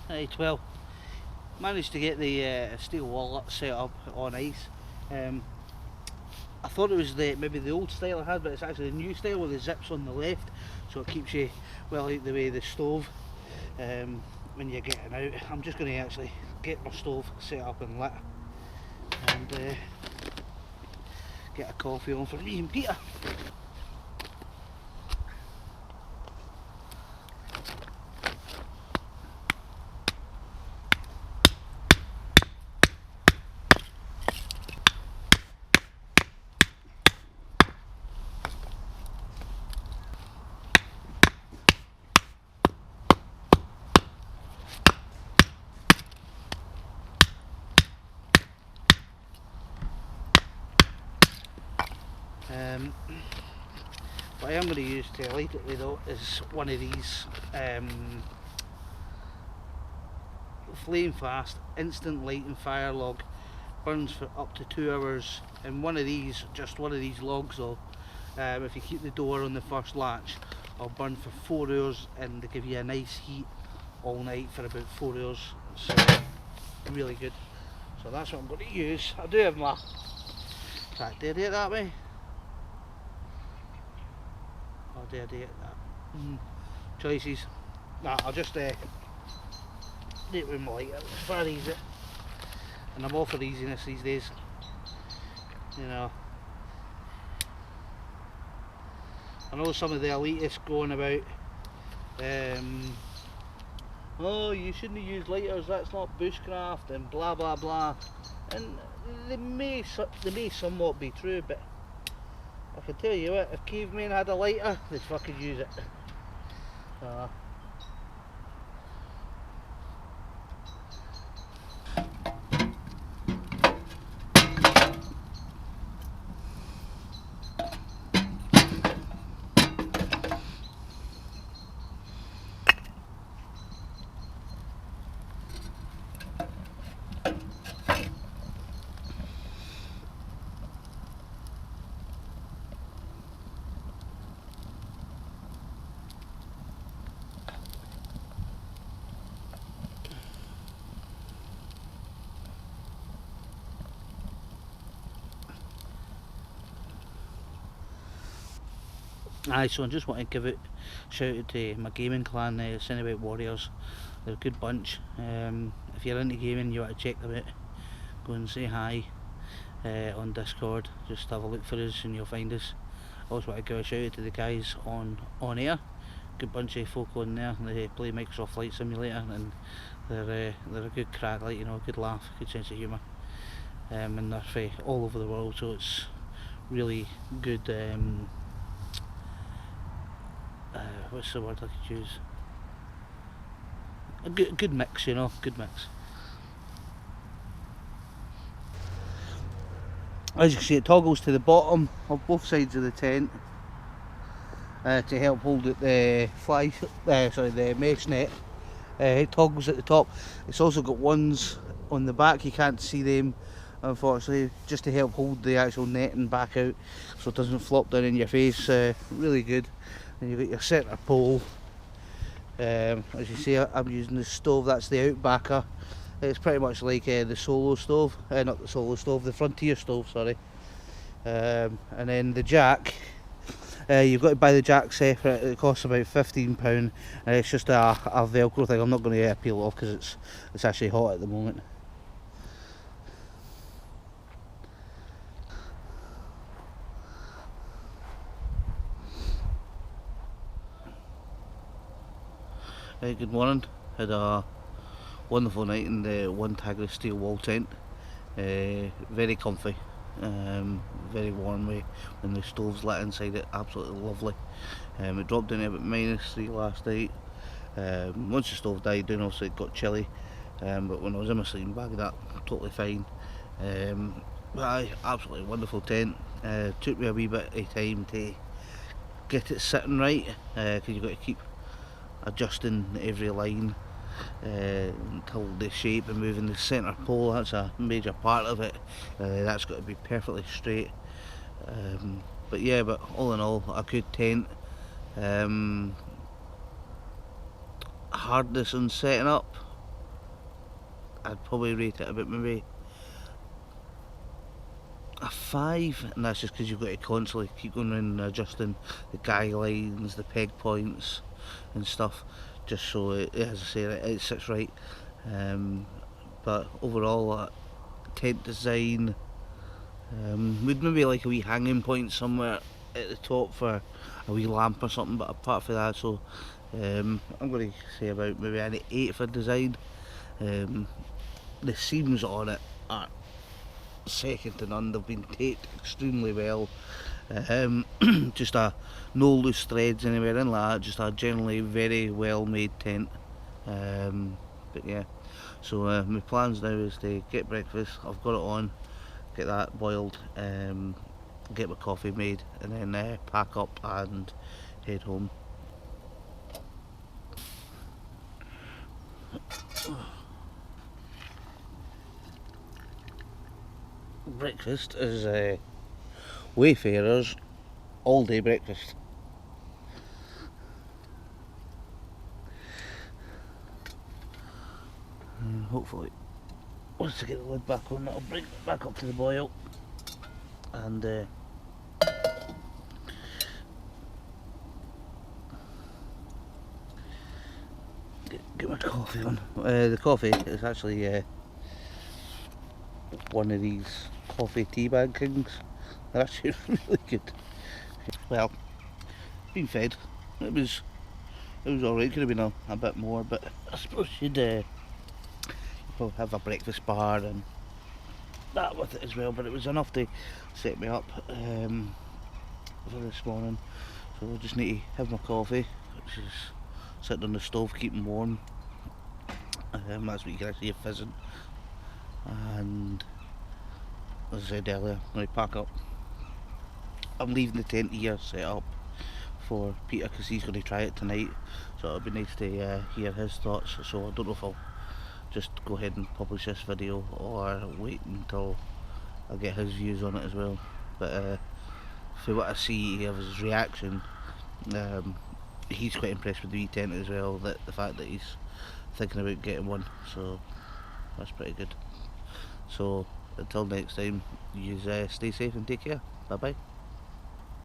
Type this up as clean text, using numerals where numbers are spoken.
Right, well, managed to get the steel wallet set up on ice. I thought it was maybe the old style I had, but it's actually the new style with the zips on the left, so it keeps you well out the way of the stove when you're getting out. I'm just going to actually get my stove set up and lit, and get a coffee on for me and Peter. What I am going to use to light it with though is one of these flame fast instant light and fire log, burns for up to 2 hours, and just one of these logs though, if you keep the door on the first latch, will burn for 4 hours and they give you a nice heat all night for about 4 hours, so really good. So that's what I'm going to use. I do have my track, did I do it that way? Or did I do it that? Choices. Nah, I'll just do it with my lighter, it's very easy. And I'm all for easiness these days, you know. I know some of the elitists going about, oh, you shouldn't use lighters, that's not bushcraft and blah blah blah, and they may somewhat be true, but I can tell you what, if cavemen had a lighter, they'd fucking use it. Aye, so I just want to give it shout out to my gaming clan, Cinebite Warriors. They're a good bunch. If you're into gaming, you want to check them out. Go and say hi on Discord. Just have a look for us and you'll find us. I also want to give a shout out to the guys on air. Good bunch of folk on there. They play Microsoft Flight Simulator and they're a good crack, like, you know, good laugh, good sense of humour. And they're from all over the world, so it's really good. What's the word I could use? A good mix, you know, good mix. As you can see, it toggles to the bottom of both sides of the tent to help hold it the the mesh net. It toggles at the top. It's also got ones on the back, you can't see them unfortunately, just to help hold the actual netting back out so it doesn't flop down in your face. Really good. And you've got your centre pole. As you see, I'm using the stove, that's the outbacker. It's pretty much like the solo stove, not the solo stove, the frontier stove, sorry. And then the jack, you've got to buy the jack separate. It costs about £15, and it's just a velcro thing. I'm not going to peel it off because it's actually hot at the moment. Good morning. Had a wonderful night in the OneTagris steel wall tent. Very comfy, very warm when the stove's lit inside it, absolutely lovely. It dropped down to about -3 last night. Once the stove died down, obviously it got chilly, but when I was in my sleeping bag, that totally fine. Aye, absolutely wonderful tent. Took me a wee bit of time to get it sitting right, because you've got to keep adjusting every line until the shape and moving the centre pole. That's a major part of it. That's got to be perfectly straight. But yeah, but all in all, a good tent. Hardness on setting up, I'd probably rate it about maybe a 5, and that's just because you've got to constantly keep going around and adjusting the guy lines, the peg points and stuff, just so it, as I say, it sits right. But overall, tent design, we'd maybe like a wee hanging point somewhere at the top for a wee lamp or something, but apart from that, so I'm going to say about maybe an 8 for design. The seams on it are second to none. They've been taped extremely well. Just no loose threads anywhere in that. Just a generally very well made tent. But yeah, so my plans now is to get breakfast. I've got it on, get that boiled, get my coffee made, and then pack up and head home. Breakfast is Wayfarers all day breakfast. And hopefully once I get the lid back on, that'll bring it back up to the boil, and get my coffee on. The coffee is actually one of these coffee tea bag kings. They're actually really good. Well, being fed, it was alright. Could have been a bit more, but I suppose you'd probably have a breakfast bar and that with it as well. But it was enough to set me up for this morning. So I just need to have my coffee, which is sitting on the stove, keeping warm. That's what you can actually hear fizzing. And as I said earlier, I'm going to pack up. I'm leaving the tent here set up for Peter because he's going to try it tonight, so it'll be nice to hear his thoughts. So I don't know if I'll just go ahead and publish this video or wait until I get his views on it as well. But for what I see of his reaction, he's quite impressed with the wee tent as well, that the fact that he's thinking about getting one, so that's pretty good. So until next time, you stay safe and take care. Bye bye.